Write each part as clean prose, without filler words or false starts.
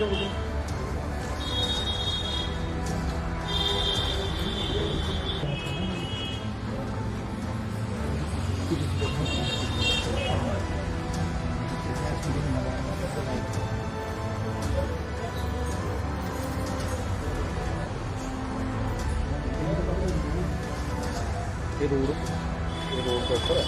ये रोड के ऊपर है।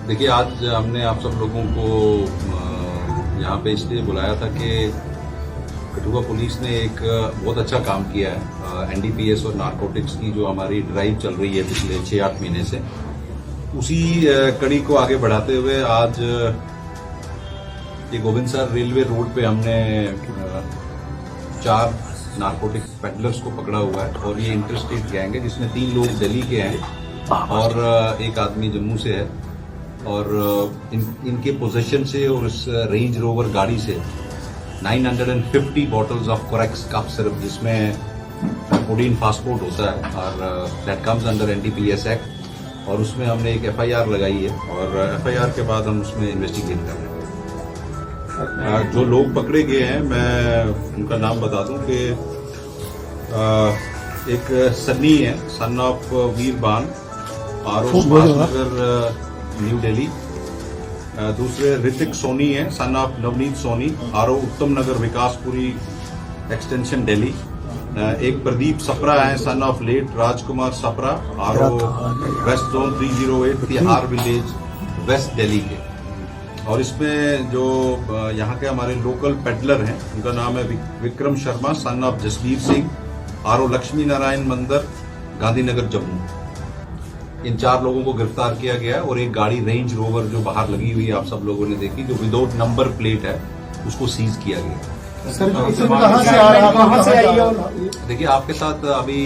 देखिए, आज हमने आप सब लोगों को यहाँ पे इसलिए बुलाया था कि कठुआ पुलिस ने एक बहुत अच्छा काम किया है। एनडीपीएस और नारकोटिक्स की जो हमारी ड्राइव चल रही है पिछले 6-8 महीने से, उसी कड़ी को आगे बढ़ाते हुए आज ये गोविंदसर रेलवे रोड पे हमने 4 नारकोटिक्स पेडलर्स को पकड़ा हुआ है। और ये इंटर स्टेट गैंग है जिसमें 3 लोग दिल्ली के हैं और एक आदमी जम्मू से है। और इनके पोजीशन से और इस रेंज रोवर गाड़ी से 950 bottles of Corex cough syrup, जिसमें कोडीन फास्फोट होता है और that comes under NDPS act, और उसमें हमने एक एफआईआर लगाई है। और एफआईआर के बाद हम उसमें इन्वेस्टिगेट कर रहे हैं। जो लोग पकड़े गए हैं, मैं उनका नाम बता दूं कि एक सन्नी है, सन ऑफ वीरबान, आरो नगर न्यू दिल्ली। दूसरे ऋतिक सोनी है, सन ऑफ नवनीत सोनी, आरो उत्तम नगर विकासपुरी एक्सटेंशन दिल्ली। एक प्रदीप सपरा है, सन ऑफ लेट राजकुमार सपरा, आरो वेस्ट जोन 308 तिहार विलेज वेस्ट दिल्ली के। और इसमें जो यहाँ के हमारे लोकल पेडलर हैं, उनका नाम है विक्रम शर्मा, सन ऑफ जसबीर सिंह, आरो लक्ष्मी नारायण मंदिर, गांधीनगर जम्मू। इन 4 लोगों को गिरफ्तार किया गया है। और एक गाड़ी रेंज रोवर जो बाहर लगी हुई है, आप सब लोगों ने देखी, जो विदाउट नंबर प्लेट है, उसको सीज किया गया। सर, कहां से आ रहा, कहां से आई है? देखिए, आपके साथ अभी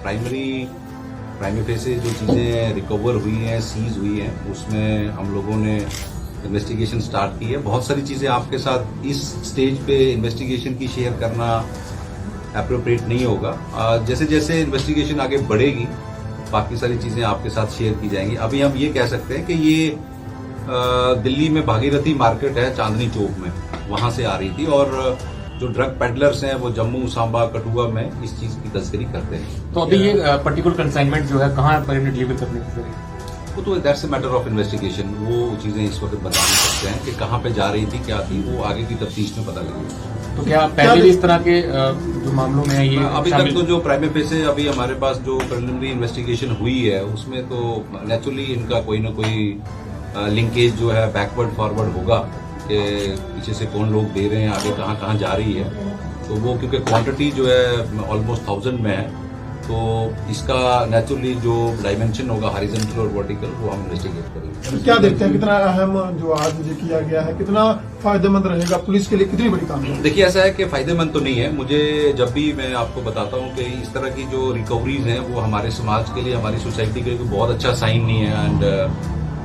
प्राइमरी फेसे जो चीजें रिकवर हुई हैं, सीज हुई हैं, उसमें हम लोगों ने इन्वेस्टिगेशन स्टार्ट की है। बहुत सारी चीजें आपके साथ इस स्टेज पे इन्वेस्टिगेशन की शेयर करना एप्रोप्रिएट नहीं होगा। जैसे जैसे इन्वेस्टिगेशन आगे बढ़ेगी, बाकी सारी चीजें आपके साथ शेयर की जाएंगी। अभी हम ये कह सकते हैं कि ये दिल्ली में भागीरथी मार्केट है, चांदनी चौक में, वहां से आ रही थी। और जो ड्रग पेडलर्स हैं वो जम्मू, सांबा, कठुआ में इस चीज की तस्करी करते हैं। तो अभी ये पर्टिकुलर कंसाइनमेंट जो है कहाँ पर डिलीवर करने की, वो तो that's a matter of investigation. वो चीजें इस वक्त बता नहीं सकते हैं कि कहाँ पे जा रही थी, क्या थी, वो आगे की तफ्तीश में पता लगेगा। तो क्या पहले भी इस तरह के जो मामलों में है ये अभी तक तो जो प्राइमरी फेसे अभी हमारे पास जो प्रिलिमिनरी इन्वेस्टिगेशन हुई है, उसमें तो नेचुरली इनका कोई ना कोई लिंकेज जो है बैकवर्ड फॉरवर्ड होगा कि पीछे से कौन लोग दे रहे हैं, आगे कहाँ कहाँ जा रही है। तो वो क्योंकि क्वांटिटी जो है ऑलमोस्ट 1000 में है, तो इसका नेचुरली जो डायमेंशन होगा हॉरिजॉन्टल और वर्टिकल, वो हम इन्वेस्टिगेट करेंगे। क्या देखते हैं कितना अहम जो आज मुझे किया गया है, कितना फायदेमंद रहेगा पुलिस के लिए, कितनी बड़ी काम है? देखिए, ऐसा है कि फायदेमंद तो नहीं है। मुझे जब भी मैं आपको बताता हूँ कि इस तरह की जो रिकवरीज हैं, वो हमारे समाज के लिए, हमारी सोसाइटी के लिए कोई बहुत अच्छा साइन नहीं है। And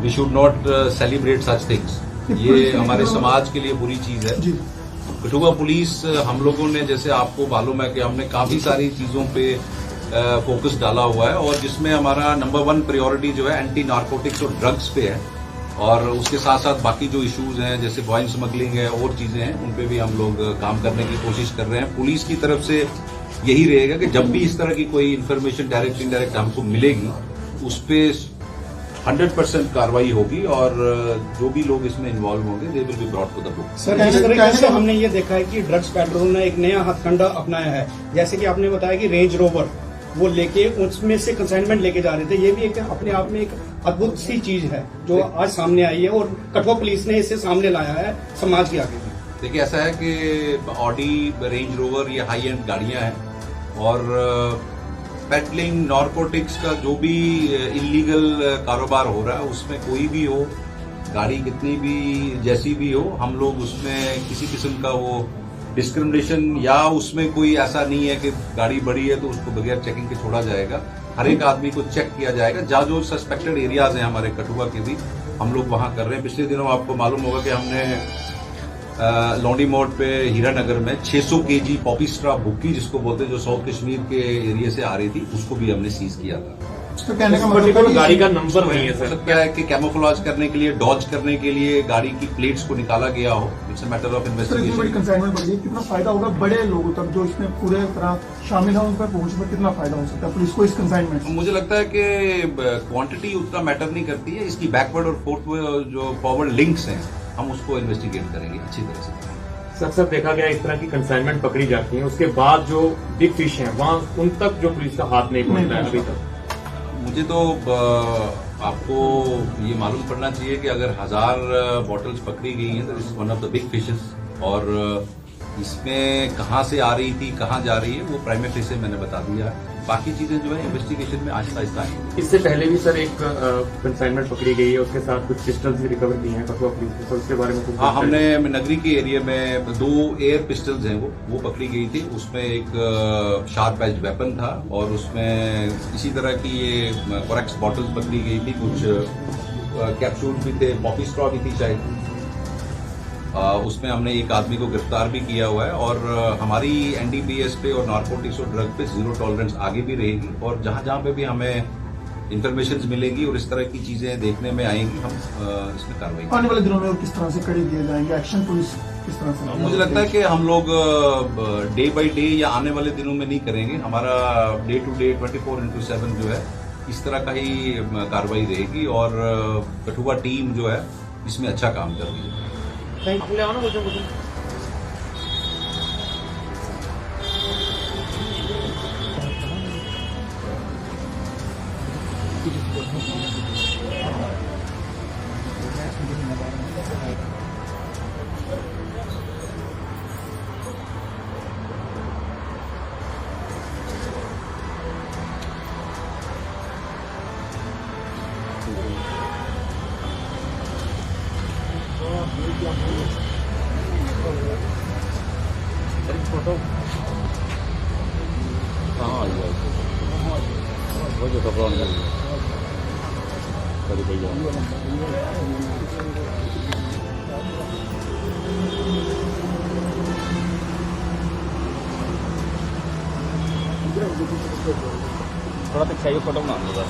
we should not celebrate such things. ये हमारे समाज के लिए बुरी चीज है। कठुआ पुलिस, हम लोगों ने, जैसे आपको मालूम है कि हमने काफी सारी चीजों पे फोकस डाला हुआ है, और जिसमें हमारा नंबर 1 प्रायोरिटी जो है एंटी नारकोटिक्स और ड्रग्स पे है। और उसके साथ साथ बाकी जो इश्यूज हैं, जैसे बॉइन स्मगलिंग है और चीजें हैं, उन पे भी हम लोग काम करने की कोशिश कर रहे हैं। पुलिस की तरफ से यही रहेगा कि जब भी इस तरह की कोई इन्फॉर्मेशन डायरेक्ट इनडायरेक्ट हमको मिलेगी, उस पर 100% कार्रवाई होगी। और जो भी लोग इसमें इन्वॉल्व होंगे, they will be brought to the book. Sir, इस तरीके से हमने ये देखा है कि ड्रग्स पेडलरों ने एक नया हथकंडा अपनाया है। जैसे कि आपने बताया कि रेंज रोवर वो लेके उसमें से कंसाइनमेंट लेके जा रहे थे। ये भी एक अपने आप में एक अद्भुत सी चीज है जो आज सामने आई है और कठुआ पुलिस ने इसे सामने लाया है समाज के आगे। देखिए ऐसा है कि ऑडी, रेंज रोवर ये हाई एंड गाड़ियां हैं और पेडलिंग, नारकोटिक्स का जो भी इलीगल कारोबार हो रहा है उसमें कोई भी हो, गाड़ी कितनी भी जैसी भी हो, हम लोग उसमें किसी किस्म का वो डिस्क्रिमिनेशन या उसमें कोई ऐसा नहीं है कि गाड़ी बड़ी है तो उसको बगैर चेकिंग के छोड़ा जाएगा। हर एक आदमी को चेक किया जाएगा। जहाँ जो सस्पेक्टेड एरियाज हैं हमारे कठुआ के भी, हम लोग वहां कर रहे हैं। पिछले दिनों आपको मालूम होगा कि हमने लौंडी मोड़ पे हीरानगर में 600 केजी पॉपी स्ट्रॉ भुक्की जिसको बोलते हैं, जो साउथ कश्मीर के एरिया से आ रही थी, उसको भी हमने सीज किया था। तो कहने का पर्टिकुलर मतलब गाड़ी का नंबर नहीं है हो सर। सकता है कि कैमोफ्लेज करने के लिए, डॉज करने के लिए गाड़ी की प्लेट्स को निकाला गया हो। It's a matter of sir इतनी बड़ी इन्वेस्टिगेशन। कंसाइनमेंट बढ़ी है, कितना फायदा होगा बड़े लोगों तक जो इसमें पूरे तरह शामिल है, उन पर पहुंचने पर कितना फायदा हो सकता है पुलिस को इस कंसाइनमेंट से? मुझे लगता है कि क्वांटिटी उतना मैटर नहीं करती है। इसकी बैकवर्ड और फोर्थ जो फॉरवर्ड लिंक्स हैं, हम उसको इन्वेस्टिगेट करेंगे अच्छी तरह से। सर सर देखा गया इस तरह की कंसाइनमेंट पकड़ी जाती है, उसके बाद जो बिग फिश हैं वहां उन तक जो पुलिस का हाथ नहीं पहुंचता है अभी तक। मुझे तो आपको ये मालूम पड़ना चाहिए कि अगर 1000 बॉटल्स पकड़ी गई हैं तो this is one of the big fishes. और इसमें कहाँ से आ रही थी, कहाँ जा रही है, वो प्राइमरी फेस से मैंने बता दिया है। बाकी चीजें जो है इन्वेस्टिगेशन में आहिस्ता आहिस्ता आएंगी। इससे पहले भी सर एक कंसाइनमेंट पकड़ी गई है, उसके साथ कुछ पिस्टल्स भी रिकवर की हैं कठुआ पुलिस ने, सर उसके बारे में कुछ हाँ, हमने नगरी के एरिया में 2 एयर पिस्टल्स हैं वो पकड़ी गई थी। उसमें एक शार्प एज वेपन था और उसमें इसी तरह की ये कोरेक्स बॉटल्स पकड़ी गई थी। कुछ कैप्सूल भी थे, पॉपी स्ट्रॉ भी थी शायद। उसमें हमने एक आदमी को गिरफ्तार भी किया हुआ है और हमारी एनडीपीएस पे और नारकोटिक्स और ड्रग पे जीरो टॉलरेंस आगे भी रहेगी। और जहां जहां पे भी हमें इंफॉर्मेशन मिलेगी और इस तरह की चीजें देखने में आएंगी, हम इसमें कार्रवाई आने वाले दिनों में और किस तरह से कड़ी दिए जाएंगे, एक्शन पुलिस किस तरह से? मुझे लगता है कि हम लोग डे बाय डे या आने वाले दिनों में नहीं करेंगे। हमारा डे टू डे 24/7 जो है इस तरह का ही कार्रवाई रहेगी और कठुआ टीम जो है इसमें अच्छा काम कर रही है। थोड़ा तक चाहिए फोटो बना दो बस।